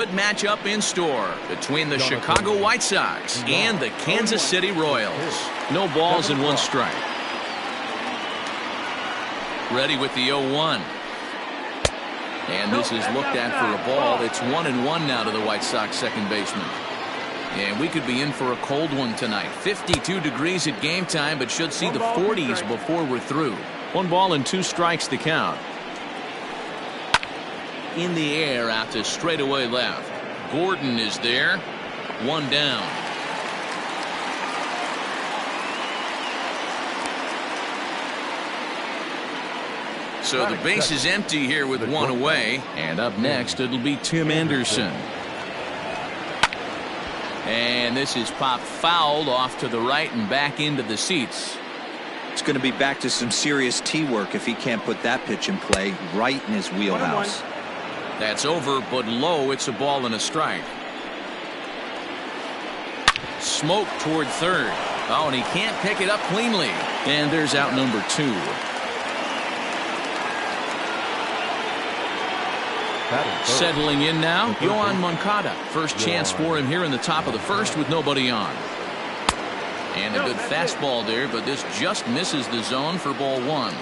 Good matchup in store between the Chicago White Sox and the Kansas City Royals. No balls and one strike. Ready with the 0-1. And this is looked at for a ball. It's 1-1 now to the White Sox second baseman. And we could be in for a cold one tonight. 52 degrees at game time, but should see the 40s before we're through. 1 ball and 2 strikes to count. In the air out to straightaway left. Gordon is there. 1 down. So the base is empty here with 1 away. And up next it'll be Tim Anderson. And this is popped fouled off to the right and back into the seats. It's going to be back to some serious tee work if he can't put that pitch in play right in his wheelhouse. That's over, but low. It's a ball and a strike. Smoke toward third. Oh, and he can't pick it up cleanly. And there's out number 2. Settling in now, Yohan Moncada. First chance for him here in the top of the first with nobody on. And a good fastball there, but this just misses the zone for ball 1.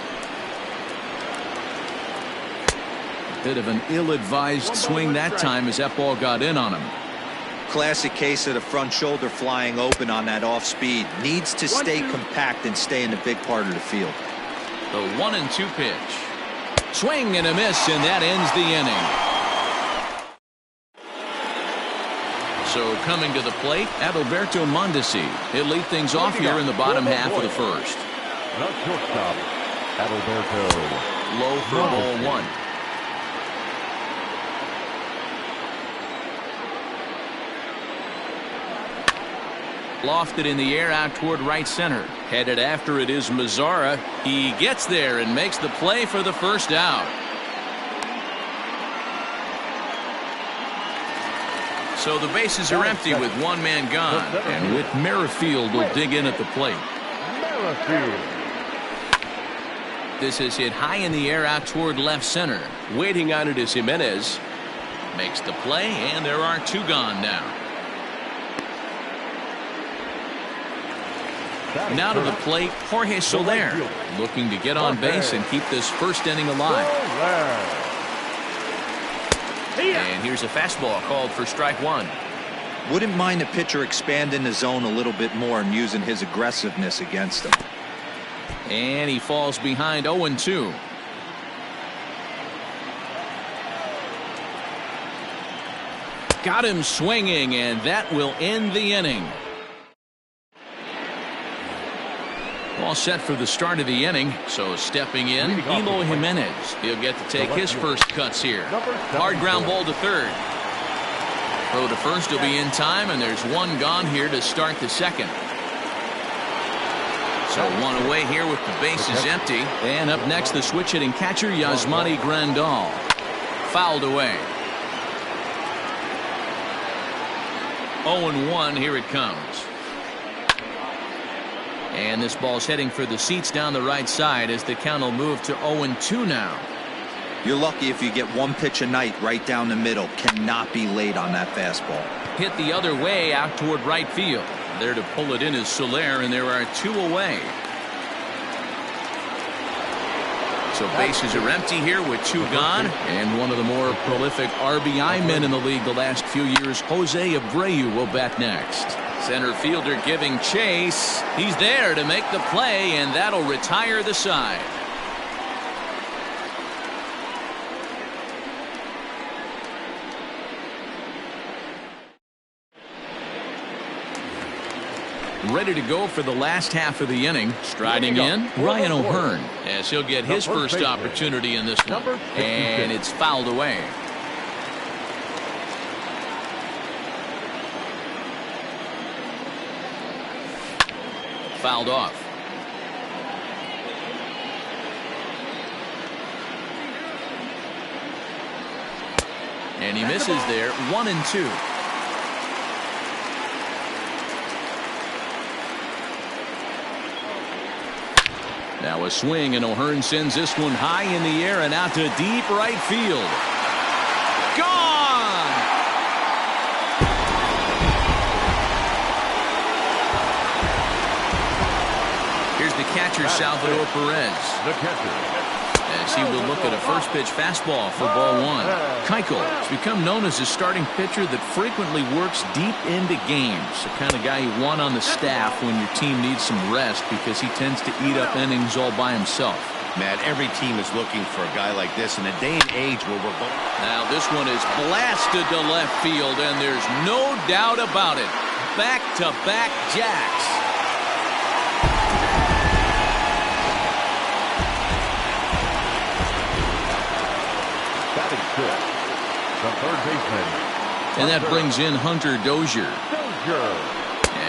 Bit of an ill-advised swing that time as that ball got in on him. Classic case of the front shoulder flying open on that off speed. Needs to stay compact and stay in the big part of the field. The 1-2 pitch. Swing and a miss, and that ends the inning. So coming to the plate, Adalberto Mondesi. He'll lead things off here in the bottom half of the first. Low for ball 1. Lofted in the air out toward right center. Headed after it is Mazzara. He gets there and makes the play for the first out. So the bases are empty with 1 man gone. And Whit Merrifield will dig in at the plate. This is hit high in the air out toward left center. Waiting on it is Jimenez. Makes the play, and there are 2 gone now. Now to the plate, Jorge Soler, looking to get on base and keep this first inning alive. And here's a fastball called for strike 1. Wouldn't mind the pitcher expanding the zone a little bit more and using his aggressiveness against him. And he falls behind 0-2. Got him swinging, and that will end the inning. All set for the start of the inning. So stepping in, Eloy Jimenez. He'll get to take his first cuts here. Hard ground ball to third. Throw to first will be in time, and there's 1 gone here to start the second. So 1 away here with the bases empty. And up next, the switch hitting catcher, Yasmani Grandal. Fouled away. 0-1, here it comes. And this ball's heading for the seats down the right side as the count will move to 0-2 now. You're lucky if you get 1 pitch a night right down the middle. Cannot be late on that fastball. Hit the other way out toward right field. There to pull it in is Soler, and there are 2 away. So bases are empty here with 2 gone. And one of the more prolific RBI men in the league the last few years, Jose Abreu, will bat next. Center fielder giving chase. He's there to make the play, and that'll retire the side. Ready to go for the last half of the inning. Striding in, Ryan O'Hearn, as he'll get his first opportunity in this one. And it's fouled away. Fouled off. And he misses there. 1-2. Now a swing, and O'Hearn sends this one high in the air and out to deep right field. Gone! catcher Salvador Perez. The catcher. As he will look at a first pitch fastball for ball one. Keuchel has become known as a starting pitcher that frequently works deep into games. The kind of guy you want on the staff when your team needs some rest because he tends to eat up innings all by himself. Matt, every team is looking for a guy like this in a day and age where we're going. Now this one is blasted to left field, and there's no doubt about it. Back-to-back jacks. The third baseman. And that brings in Hunter Dozier.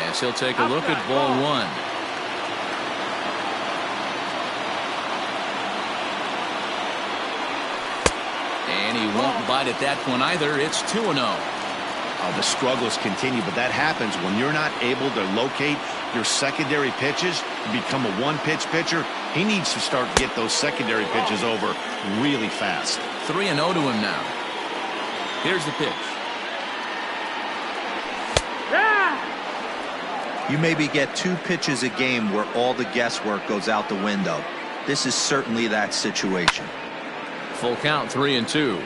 As he'll take a look at ball one. And he won't bite at that one either. It's 2-0. The struggles continue, but that happens when you're not able to locate your secondary pitches. You become a one-pitch pitcher. He needs to start to get those secondary pitches over really fast. 3-0 to him now. Here's the pitch. You maybe get 2 pitches a game where all the guesswork goes out the window. This is certainly that situation. Full count, 3-2.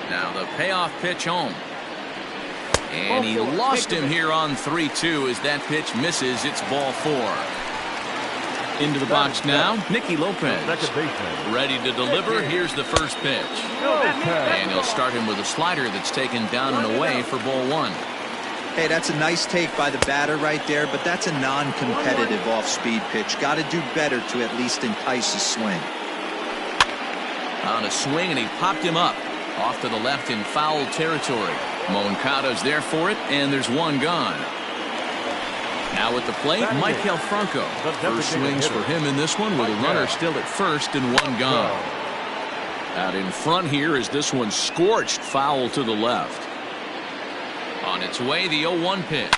Now the payoff pitch home. And he lost him here on 3-2 as that pitch misses. It's ball 4. Into the box now, Nicky Lopez. Ready to deliver. Here's the first pitch. And he'll start him with a slider that's taken down and away for ball 1. Hey, that's a nice take by the batter right there, but that's a non-competitive off-speed pitch. Got to do better to at least entice a swing. On a swing, and he popped him up. Off to the left in foul territory. Moncada's there for it, and there's one gone. Now at the plate, Maikel Franco. First swings for him in this one with a runner still at first and one gone. Out in front here is this one scorched foul to the left. On its way, the 0-1 pitch.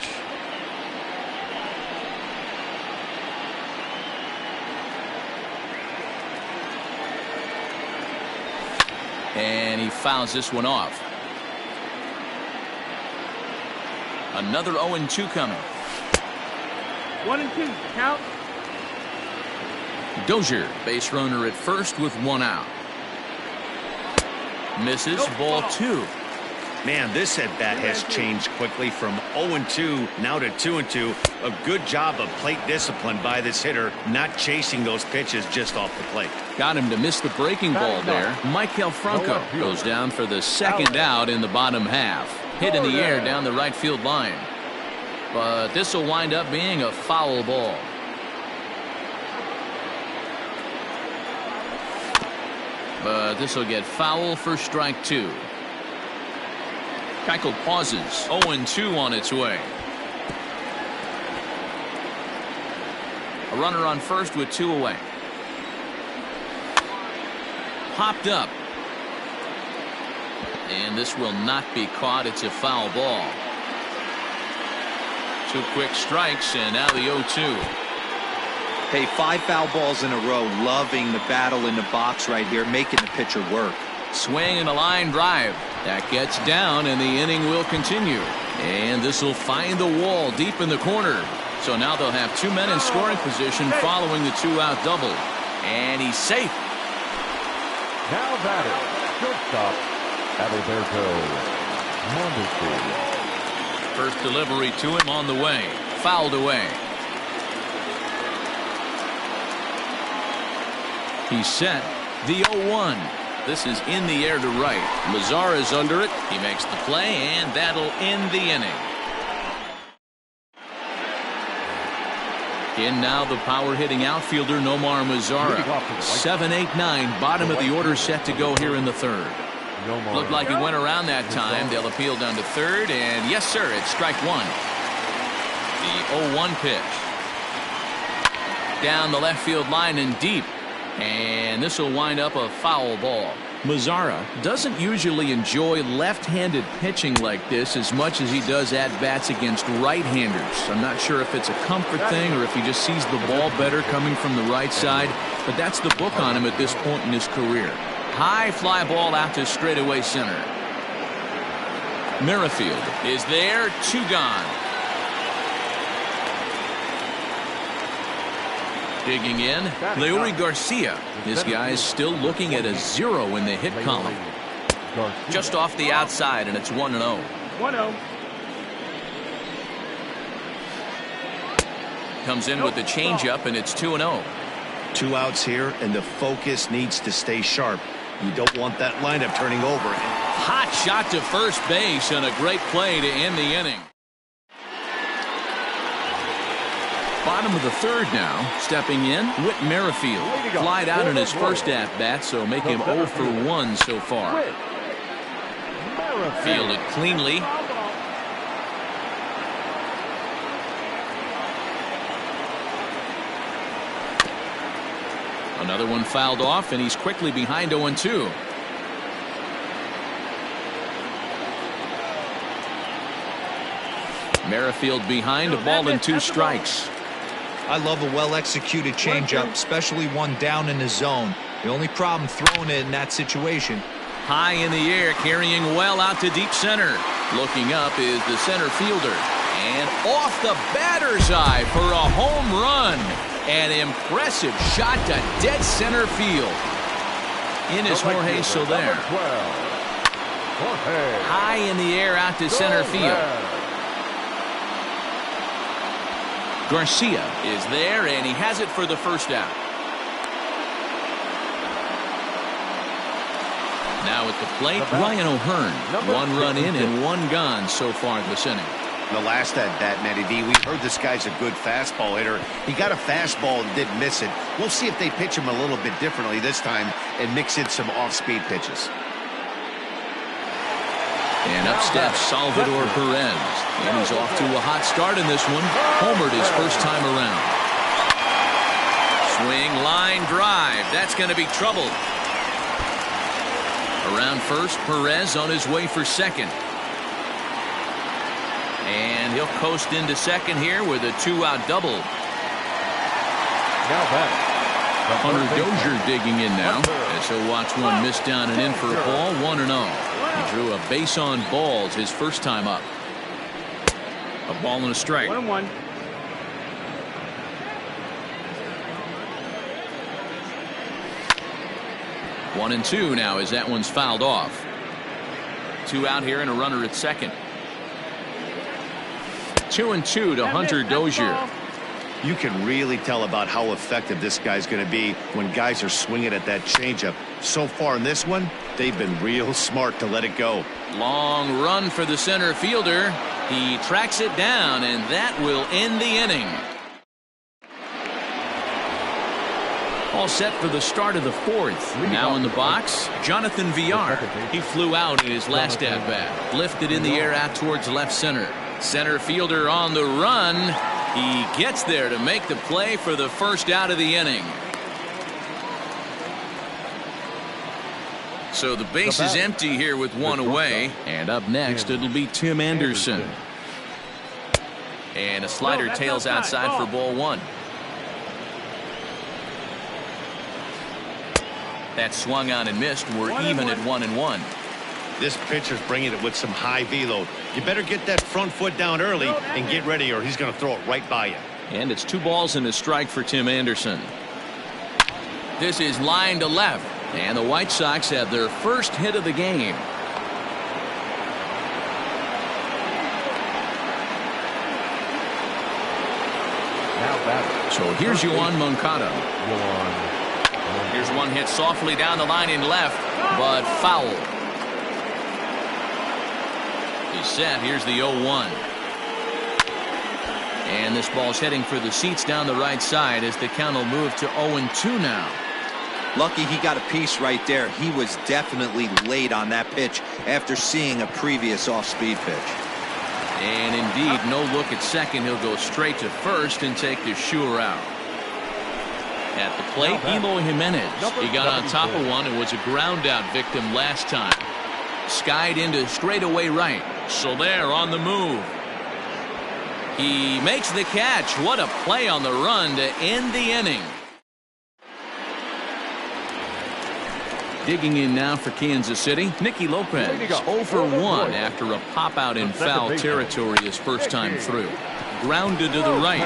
And he fouls this one off. Another 0-2 coming. 1-2 count. Dozier, base runner at first with one out. Misses, ball 2. Man, this at-bat has changed quickly from 0-2 now to 2-2. A good job of plate discipline by this hitter, not chasing those pitches just off the plate. Got him to miss the breaking ball there. Maikel Franco goes down for the second out in the bottom half. Hit in the air down the right field line. But this will wind up being a foul ball. But this will get foul for strike 2. Keuchel pauses. 0-2 on its way. A runner on first with 2 away. Popped up. And this will not be caught. It's a foul ball. 2 quick strikes, and now the 0-2. Hey, 5 foul balls in a row. Loving the battle in the box right here, making the pitcher work. Swing and a line drive. That gets down, and the inning will continue. And this will find the wall deep in the corner. So now they'll have 2 men in scoring position following the 2-out double. And he's safe. Now batter, shortstop, Adalberto Mondesi. First delivery to him on the way. Fouled away. He's set. The 0-1. This is in the air to right. Mazara's under it. He makes the play, and that'll end the inning. In now the power-hitting outfielder Nomar Mazara. 7-8-9, bottom of the order set to go here in the third. Looked like he went around that time. They'll appeal down to third, and yes, sir, it's strike 1. The 0-1 pitch. Down the left field line and deep. And this will wind up a foul ball. Mazara doesn't usually enjoy left-handed pitching like this as much as he does at-bats against right-handers. I'm not sure if it's a comfort thing or if he just sees the ball better coming from the right side, but that's the book on him at this point in his career. High fly ball out to straightaway center. Merrifield is there, 2 gone. Digging in, Leury Garcia. This guy is still looking at a 0 in the hit column. Just off the outside, and it's 1-0. 1-0. Comes in with the changeup, and it's 2-0. 2 outs here, and the focus needs to stay sharp. You don't want that lineup turning over. Hot shot to first base, and a great play to end the inning. Bottom of the third now. Stepping in, Whit Merrifield. Flied out in his first at-bat, so make him 0 for 1 so far. Fielded cleanly. Another one fouled off, and he's quickly behind 0-2. Merrifield behind, a ball and 2 strikes. I love a well-executed changeup, especially one down in the zone. The only problem throwing it in that situation. High in the air, carrying well out to deep center. Looking up is the center fielder. And off the batter's eye for a home run. An impressive shot to dead center field. In is Jorge Soler. High in the air out to center field. Garcia is there, and he has it for the first out. Now at the plate, Ryan O'Hearn. 1 run in and 1 gone so far this inning. The last at-bat, Matty D, we heard this guy's a good fastball hitter. He got a fastball and didn't miss it. We'll see if they pitch him a little bit differently this time and mix in some off-speed pitches. And up steps Salvador Perez. And he's off to a hot start in this one. Homered his first time around. Swing, line drive. That's going to be trouble. Around first, Perez on his way for second. And he'll coast into second here with a 2-out double. Now back. Hunter Dozier digging in now, as he'll watch one miss down and in for a ball, 1-0. He drew a base on balls his first time up. A ball and a strike. 1-1. One and 2 now as that one's fouled off. 2 out here and a runner at second. 2-2 to Hunter Dozier. You can really tell about how effective this guy's going to be when guys are swinging at that changeup. So far in this one, they've been real smart to let it go. Long run for the center fielder. He tracks it down, and that will end the inning. All set for the start of the fourth. Now in the box, Jonathan Villar. He flew out in his last at-bat. Lifted in the air out towards left center. Center fielder on the run. He gets there to make the play for the first out of the inning. So the base is empty here with 1 away. And up next, it'll be Tim Anderson. And a slider tails outside for ball 1. That swung on and missed. We're even at 1-1. This pitcher's bringing it with some high velo. You better get that front foot down early and get ready, or he's going to throw it right by you. And it's 2 balls and a strike for Tim Anderson. This is line to left, and the White Sox have their first hit of the game. So here's Yoan Moncada. Here's one hit softly down the line in left, but foul. He's set. Here's the 0-1. And this ball's heading for the seats down the right side as the count will move to 0-2 now. Lucky he got a piece right there. He was definitely late on that pitch after seeing a previous off-speed pitch. And indeed, no look at second. He'll go straight to first and take the sure out. At the plate, Eloy Jimenez. He got on top of one and was a ground out victim last time. Skied into straightaway right. Soler on the move. He makes the catch. What a play on the run to end the inning. Digging in now for Kansas City, Nicky Lopez. 0 for 1 after a pop out in foul territory his first time through. Grounded to the right.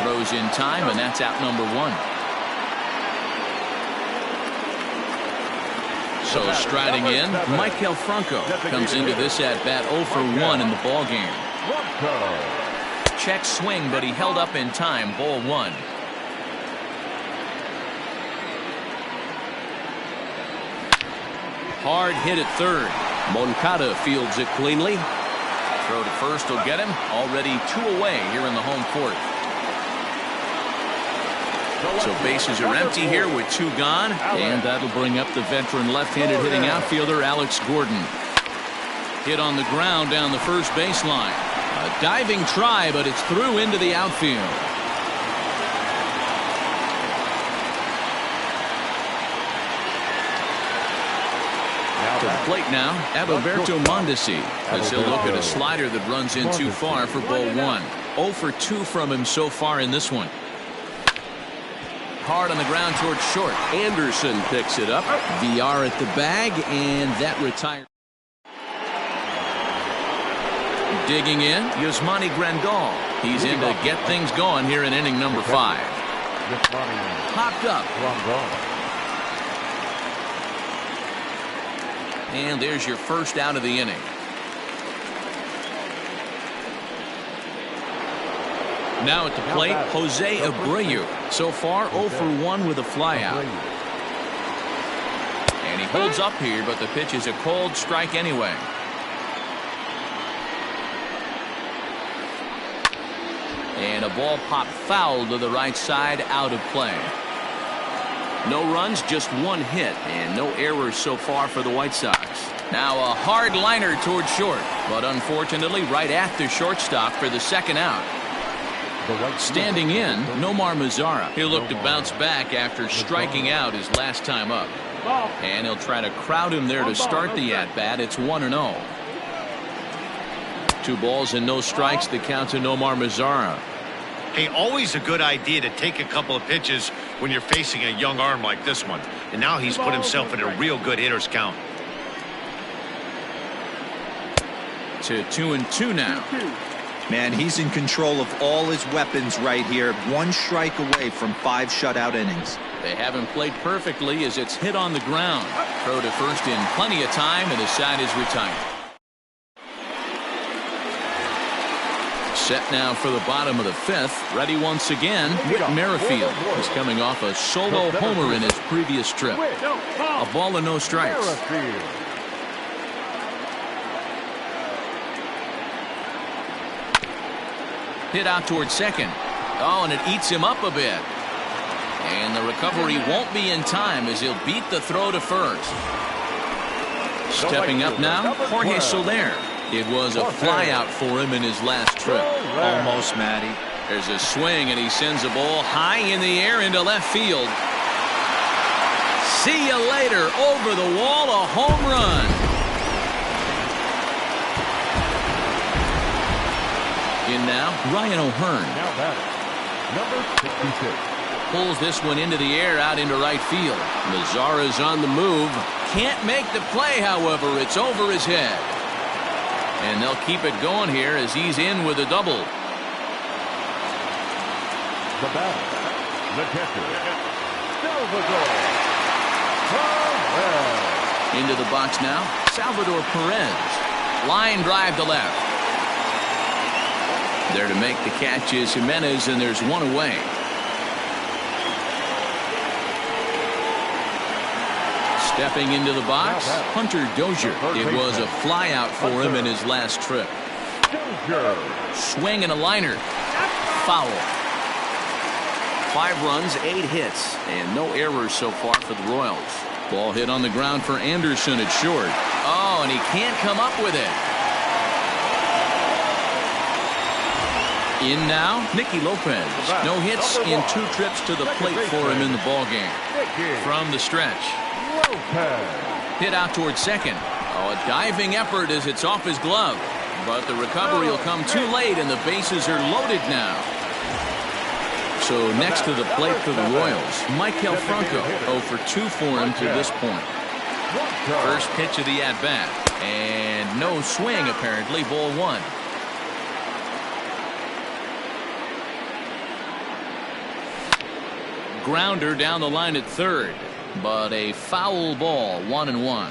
Throws in time, and that's out number 1. So striding in, Michael Franco comes into this at-bat 0 for 1 in the ballgame. Check swing, but he held up in time. Ball 1. Hard hit at third. Moncada fields it cleanly. Throw to first will get him. Already 2 away here in the home fourth. So bases are empty here with 2 gone. And that'll bring up the veteran left-handed hitting outfielder Alex Gordon. Hit on the ground down the first baseline. A diving try, but it's through into the outfield. To the plate now, Adalberto Mondesi, as he'll look at a slider that runs in too far for ball 1. 0 for 2 from him so far in this one. Hard on the ground towards short. Anderson picks it up. VR at the bag, and that retires. Digging in, Yasmani Grandal. He's in to get things going here in inning number 5. Popped up. And there's your first out of the inning. Now at the plate, Jose Abreu. So far 0 for 1 with a flyout. And he holds up here, but the pitch is a cold strike anyway. And a ball popped foul to the right side, out of play. No runs, just 1 hit, and no errors so far for the White Sox. Now a hard liner toward short, but unfortunately right at the shortstop for the second out. Standing in, Nomar Mazara. He'll look to bounce back after striking out his last time up. And he'll try to crowd him there to start the at-bat. It's 1-0. 2 balls and no strikes, the count to Nomar Mazara. Hey, always a good idea to take a couple of pitches when you're facing a young arm like this one. And now he's put himself in a real good hitter's count. To 2-2 now. Man, he's in control of all his weapons right here. 1 strike away from 5 shutout innings. They haven't played perfectly as it's hit on the ground. Throw to first in plenty of time, and the side is retired. Set now for the bottom of the 5th. Ready once again, Whit Merrifield. He's coming off a solo homer in his previous trip. A ball and no strikes. Hit out towards second. Oh, and it eats him up a bit. And the recovery won't be in time as he'll beat the throw to first. Stepping up now, Jorge Soler. It was a flyout for him in his last trip. Almost, Matty. There's a swing, and he sends a ball high in the air into left field. See you later. Over the wall, a home run. In now, Ryan O'Hearn. Now batting, number 66. Pulls this one into the air out into right field. Mazara's on the move. Can't make the play, however. It's over his head. And they'll keep it going here as he's in with a double. The batter, the catcher, Salvador Perez. Into the box now, Salvador Perez. Line drive to left. There to make the catch is Jimenez, and there's 1 away. Stepping into the box, Hunter Dozier. It was a flyout for him in his last trip. Swing and a liner. Foul. 5 runs, 8 hits, and no errors so far for the Royals. Ball hit on the ground for Anderson at short. Oh, and he can't come up with it. In now, Nicky Lopez. No hits in 2 trips to the plate for him in the ballgame. From the stretch. Hit out towards second. Oh, a diving effort as it's off his glove. But the recovery will come too late, and the bases are loaded now. So next to the plate for the Royals, Michael Franco. 0 for 2 for him to this point. First pitch of the at-bat. And no swing, apparently. Ball 1. grounder down the line at third, but a foul ball, 1-1.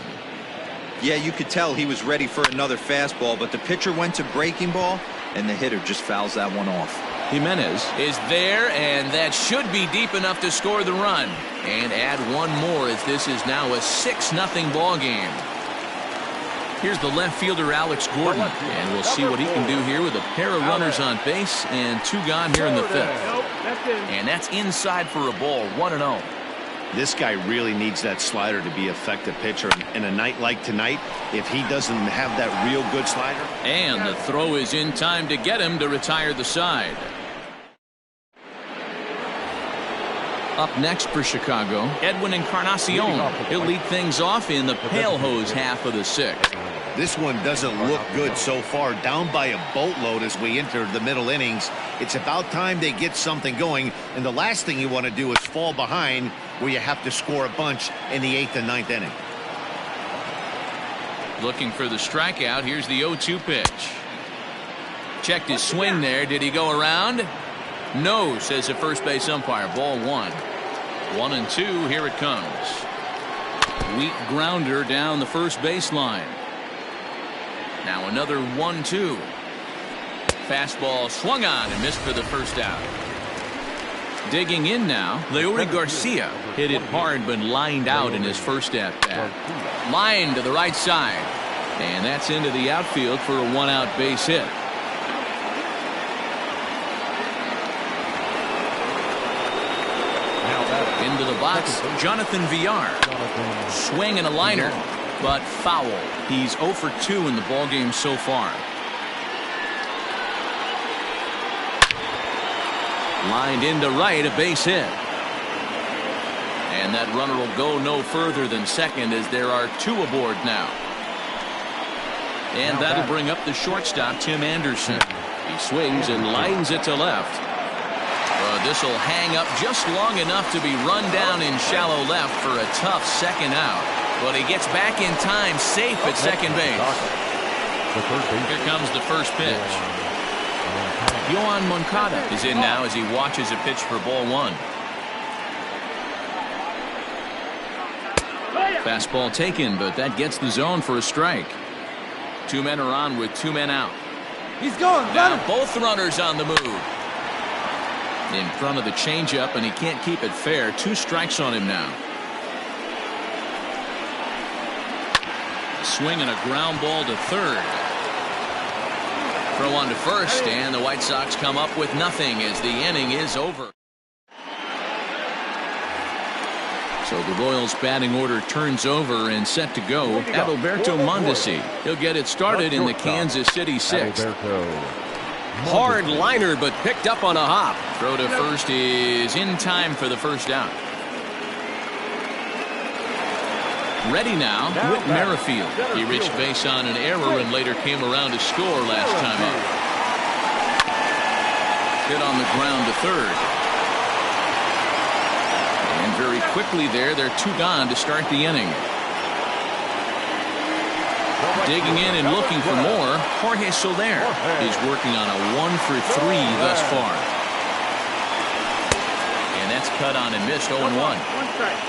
Yeah, you could tell he was ready for another fastball, but the pitcher went to breaking ball, and the hitter just fouls that one off. Jimenez is there, and that should be deep enough to score the run. And add one more as this is now a 6-0 ball game. Here's the left fielder, Alex Gordon, and we'll see what he can do here with a pair of runners on base and 2 gone here in the 5th. And that's inside for a ball, 1-0. This guy really needs that slider to be an effective pitcher. In a night like tonight, if he doesn't have that real good slider. And the throw is in time to get him to retire the side. Up next for Chicago, Edwin Encarnacion. He'll lead things off in the pale hose half of the 6th. This one doesn't look good so far. Down by a boatload as we enter the middle innings. It's about time they get something going. And the last thing you want to do is fall behind where you have to score a bunch in the 8th and 9th inning. Looking for the strikeout. Here's the 0-2 pitch. Checked his swing there. Did he go around? No, says the first base umpire. Ball 1. 1-2. Here it comes. Weak grounder down the first baseline. Now another 1-2. Fastball swung on and missed for the first out. Digging in now, Leury Garcia hit it hard but lined out in his first at-bat. Line to the right side. And that's into the outfield for a 1-out base hit. Into the box, Jonathan Villar. Swing and a liner, but foul. He's 0 for 2 in the ballgame so far. Lined into right, a base hit. And that runner will go no further than second as there are 2 aboard now. And that'll bring up the shortstop, Tim Anderson. He swings and lines it to left. This will hang up just long enough to be run down in shallow left for a tough second out. But he gets back in time, safe at second base. Here comes the first pitch. Yohan Moncada is in now as he watches a pitch for ball 1. Fastball taken, but that gets the zone for a strike. 2 men are on with 2 men out. He's going. Now both runners on the move. In front of the changeup, and he can't keep it fair. 2 strikes on him now. Swing and a ground ball to third. Throw on to first, and the White Sox come up with nothing as the inning is over. So the Royals batting order turns over and set to go. Adalberto Mondesi. He'll get it started in the Kansas City 6th. Hard liner, but picked up on a hop. Throw to first is in time for the first out. Ready now, Whit Merrifield. He reached base on an error and later came around to score last time up. Hit on the ground to third. And very quickly they're 2 gone to start the inning. Digging in and looking for more, Jorge Soler. He's working on a 1 for 3 thus far. And that's cut on and missed, 0-1.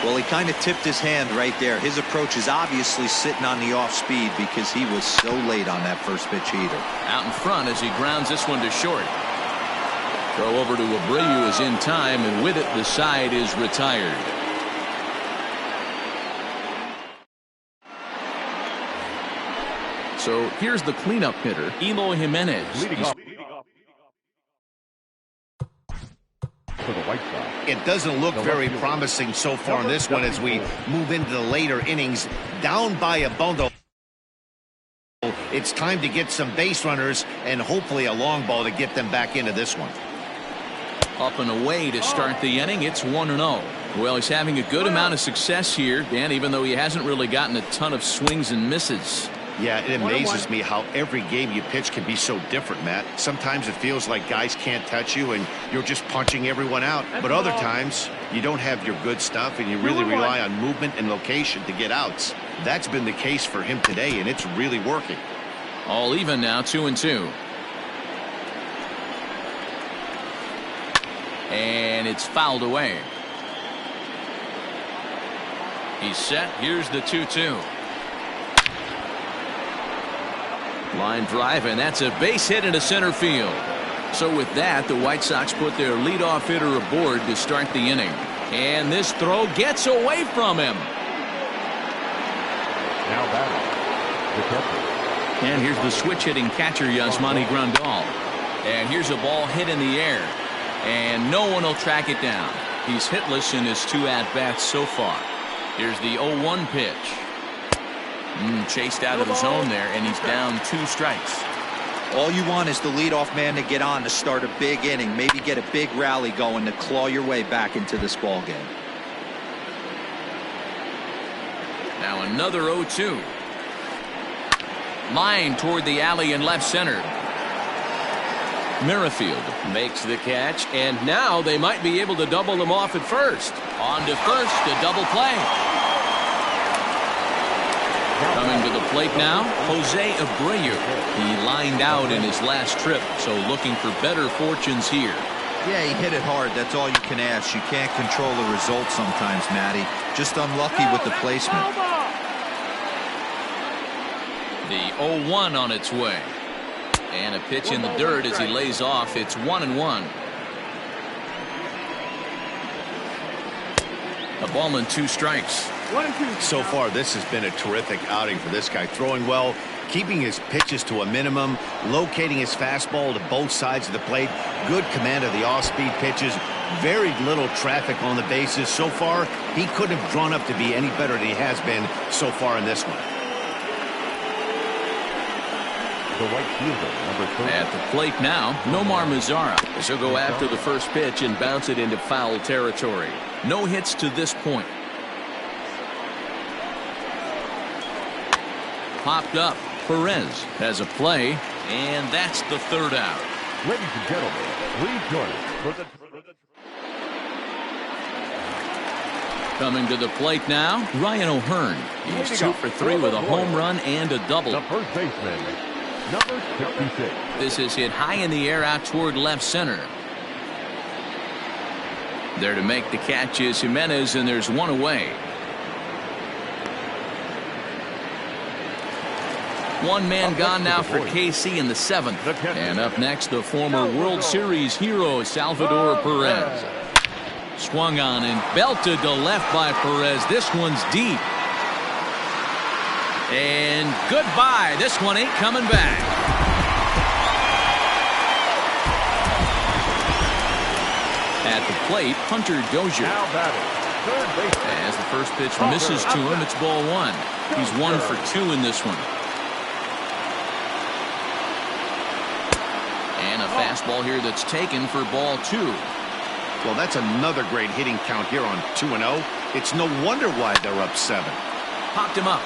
Well, he kind of tipped his hand right there. His approach is obviously sitting on the off speed because he was so late on that first pitch heater. Out in front as he grounds this one to short. Throw over to Abreu is in time, and with it the side is retired. So here's the cleanup hitter, Eloy Jimenez. For the White Sox. It doesn't look very promising so far in this one as we move into the later innings. Down by a bundle. It's time to get some base runners and hopefully a long ball to get them back into this one. Up and away to start the inning. It's 1-0. Well, he's having a good amount of success here, Dan, even though he hasn't really gotten a ton of swings and misses. Yeah, it amazes me how every game you pitch can be so different, Matt. Sometimes it feels like guys can't touch you and you're just punching everyone out. But other times you don't have your good stuff and you really rely on movement and location to get outs. That's been the case for him today, and it's really working. All even now, 2-2. And it's fouled away. He's set. Here's the 2-2. Line drive, and that's a base hit into center field. So with that, the White Sox put their leadoff hitter aboard to start the inning. And this throw gets away from him. Now batting, the catcher. And here's the switch-hitting catcher, Yasmani Grandal. And here's a ball hit in the air. And no one will track it down. He's hitless in his 2 at-bats so far. Here's the 0-1 pitch. Chased out of the zone there, and he's down 2 strikes. All you want is the leadoff man to get on to start a big inning, maybe get a big rally going to claw your way back into this ball game. Now another 0-2. Line toward the alley in left center. Merrifield Makes the catch, and now they might be able to double them off at first. on to first, a double play. Coming to the plate now, Jose Abreu. He lined out in his last trip, so looking for better fortunes here. Yeah, he hit it hard. That's all you can ask. You can't control the result sometimes, Matty. Just unlucky with the placement. The 0-1 on its way. And a pitch in the dirt as he lays off. It's 1-1. A ball and 2 strikes. So far, this has been a terrific outing for this guy. Throwing well, keeping his pitches to a minimum, locating his fastball to both sides of the plate, good command of the off-speed pitches, very little traffic on the bases. So far, he couldn't have drawn up to be any better than he has been so far in this one. The right fielder, number 30. At the plate now, Nomar Mazara. He'll go after the first pitch and bounce it into foul territory. No hits to this point. Popped up. Perez has a play, and that's the 3rd out. Ladies and gentlemen, please join us for the... Coming to the plate now, Ryan O'Hearn. He's 2 for 3 with a home run and a double. The first baseman, number 66. This is hit high in the air out toward left center. There to make the catch is Jimenez, and there's one away. One man gone now for KC in the 7th. And up next, the former World Series hero, Salvador Perez. Swung on and belted to left by Perez. This one's deep. And goodbye. This one ain't coming back. At the plate, Hunter Dozier. Now batting, third baseman. As the first pitch misses to him, it's ball 1. He's 1 for 2 in this one. And a fastball here that's taken for ball 2. Well, that's another great hitting count here on 2-0. It's no wonder why they're up 7. Popped him up.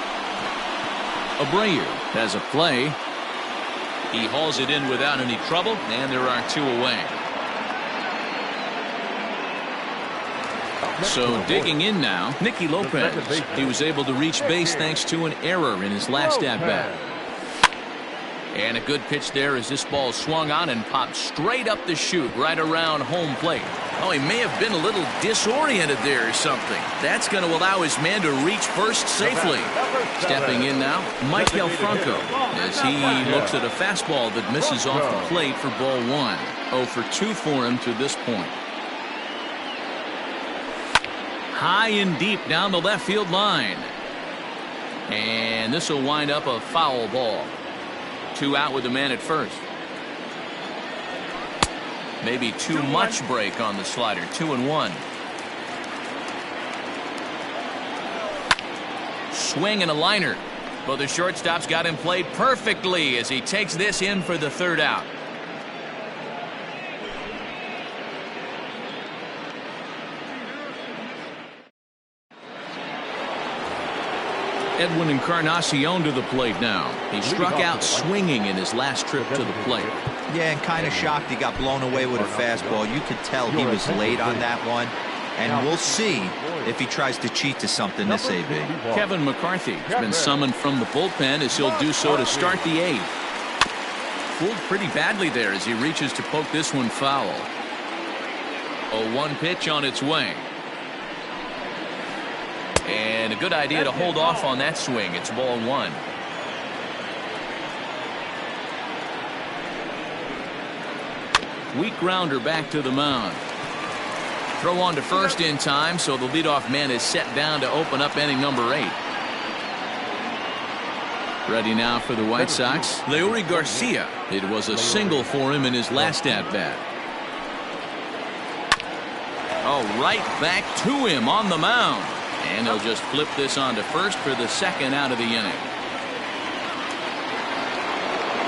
Abreu has a play. He hauls it in without any trouble, and there are 2 away. So digging in now, Nicky Lopez. He was able to reach base thanks to an error in his last at-bat. And a good pitch there as this ball swung on and popped straight up the chute right around home plate. Oh, he may have been a little disoriented there or something. That's going to allow his man to reach first safely. Stepping in now, Michael Franco as he looks at a fastball that misses off the plate for ball 1. 0 for 2 for him to this point. High and deep down the left field line. And this will wind up a foul ball. 2 out with the man at first. Maybe too much break on the slider. 2-1. Swing and a liner. But the shortstop's got him played perfectly as he takes this in for the 3rd out. Edwin Encarnacion to the plate now. He struck out swinging in his last trip to the plate. Yeah, and kind of shocked he got blown away with a fastball. You could tell he was late on that one. And we'll see if he tries to cheat to something this AB. Kevin McCarthy has been summoned from the bullpen as he'll do so to start the 8th. Fooled pretty badly there as he reaches to poke this one foul. A 1 pitch on its way. And a good idea to hold off on that swing. It's ball one. Weak grounder back to the mound. Throw on to first in time, so the leadoff man is set down to open up inning number 8. Ready now for the White Sox, Leury Garcia. It was a single for him in his last at-bat. Oh, right back to him on the mound. And they'll just flip this on to first for the second out of the inning.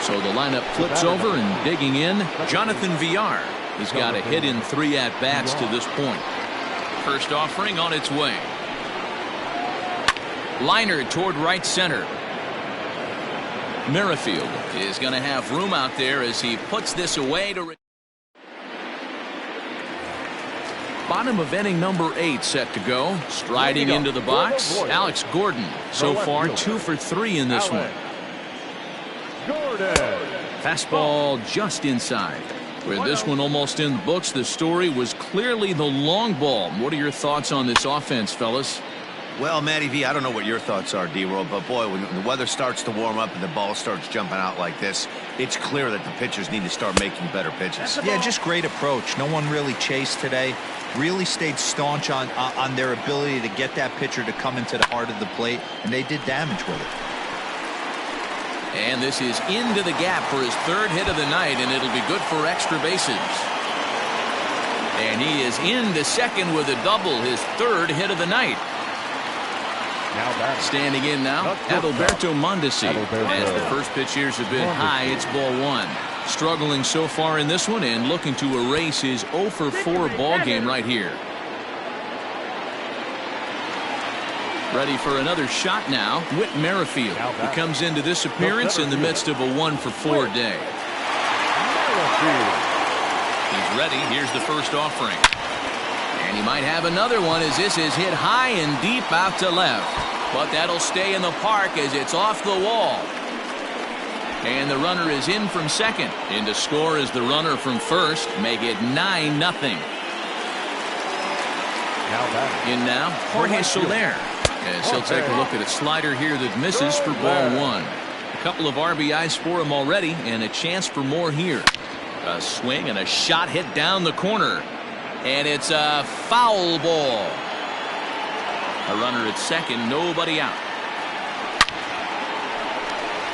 So the lineup flips over, and digging in, Jonathan Villar. He's got a hit in 3 at-bats to this point. First offering on its way. Liner toward right center. Merrifield is going to have room out there as he puts this away to... Bottom of inning number 8 set to go. Striding into the box, Alex Gordon. So far 2 for 3 in this one. Fastball just inside. With this one almost in the books, the story was clearly the long ball. What are your thoughts on this offense, fellas? Well, Matty V, I don't know what your thoughts are, D-Roll, but boy, when the weather starts to warm up and the ball starts jumping out like this, it's clear that the pitchers need to start making better pitches. Yeah, just great approach. No one really chased today. Really stayed staunch on their ability to get that pitcher to come into the heart of the plate, and they did damage with it. And this is into the gap for his 3rd hit of the night, and it'll be good for extra bases. And he is into second with a double, his 3rd hit of the night. Standing in now, Adalberto Mondesi. As the first pitch here's a bit high, it's ball 1. Struggling so far in this one and looking to erase his 0 for 4 ball game right here. Ready for another shot now, Whit Merrifield, who comes into this appearance in the midst of a 1 for 4 day. He's ready. Here's the first offering. And he might have another one as this is hit high and deep out to left. But that'll stay in the park as it's off the wall. And the runner is in from second. In to score is the runner from first. Make it 9-0. In now, Jorge Soler. As he'll take a look at a slider here that misses for ball 1. A couple of RBIs for him already, and a chance for more here. A swing and a shot hit down the corner. And it's a foul ball. A runner at second, nobody out.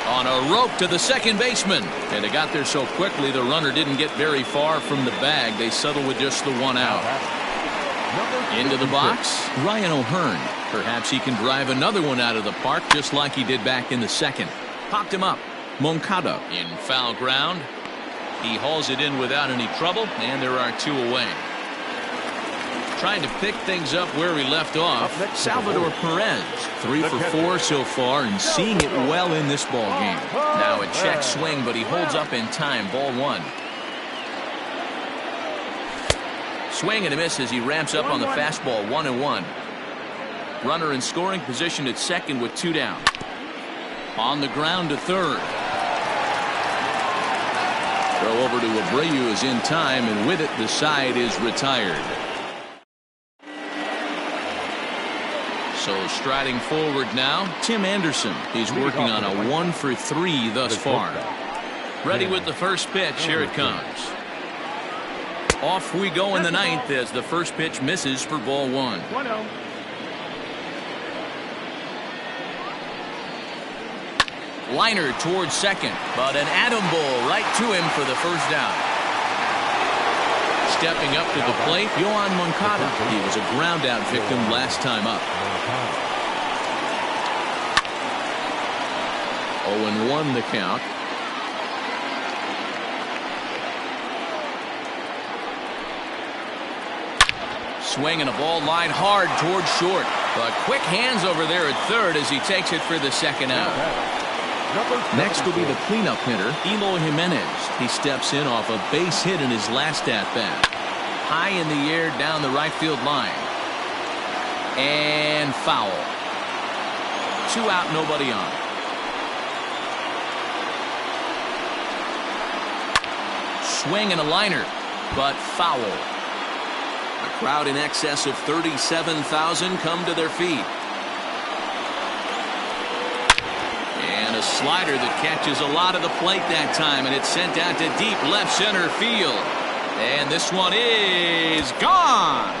On a rope to the second baseman. And they got there so quickly the runner didn't get very far from the bag. They settle with just the 1 out. Into the box, Ryan O'Hearn. Perhaps he can drive another one out of the park just like he did back in the second. Popped him up. Moncada in foul ground. He hauls it in without any trouble, and there are 2 away. Trying to pick things up where we left off, Salvador Perez. 3 for 4 so far and seeing it well in this ball game. Now a check swing, but he holds up in time. Ball 1. Swing and a miss as he ramps up on the fastball. 1-1. Runner in scoring position at second with 2 down. On the ground to third. Throw over to Abreu is in time, and with it the side is retired. So striding forward now, Tim Anderson. He's working on a 1 for 3 thus far. Ready with the first pitch. Here it comes. Off we go in the 9th as the first pitch misses for ball 1. Liner towards second, but an atom ball right to him for the first down. Stepping up to the plate, Yohan Moncada. He was a ground out victim last time up. 0-1 the count. Swing and a ball line hard towards short. But quick hands over there at third as he takes it for the second out. Next will be the cleanup hitter, Eloy Jimenez. He steps in off a base hit in his last at-bat. High in the air down the right field line. And foul. 2 out, nobody on. Swing and a liner, but foul. A crowd in excess of 37,000 come to their feet. slider that catches a lot of the plate that time, and it's sent out to deep left center field. And this one is gone.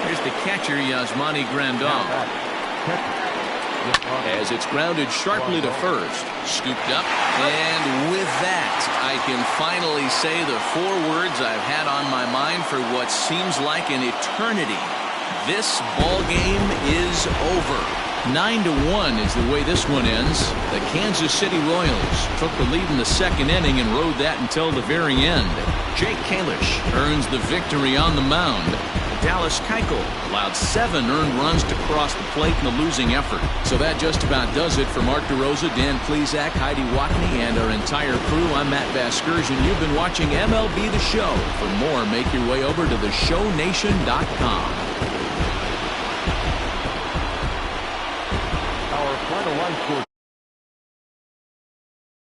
Here's the catcher, Yasmani Grandal. As it's grounded sharply to first. Scooped up. And with that, I can finally say the 4 words I've had on my mind for what seems like an eternity. This ball game is over. 9-1 is the way this one ends. The Kansas City Royals took the lead in the second inning and rode that until the very end. Jake Kalish earns the victory on the mound. Dallas Keuchel allowed 7 earned runs to cross the plate in the losing effort. So that just about does it for Mark DeRosa, Dan Plesac, Heidi Watney, and our entire crew. I'm Matt Vasgersian. You've been watching MLB The Show. For more, make your way over to theshownation.com. Our final line score.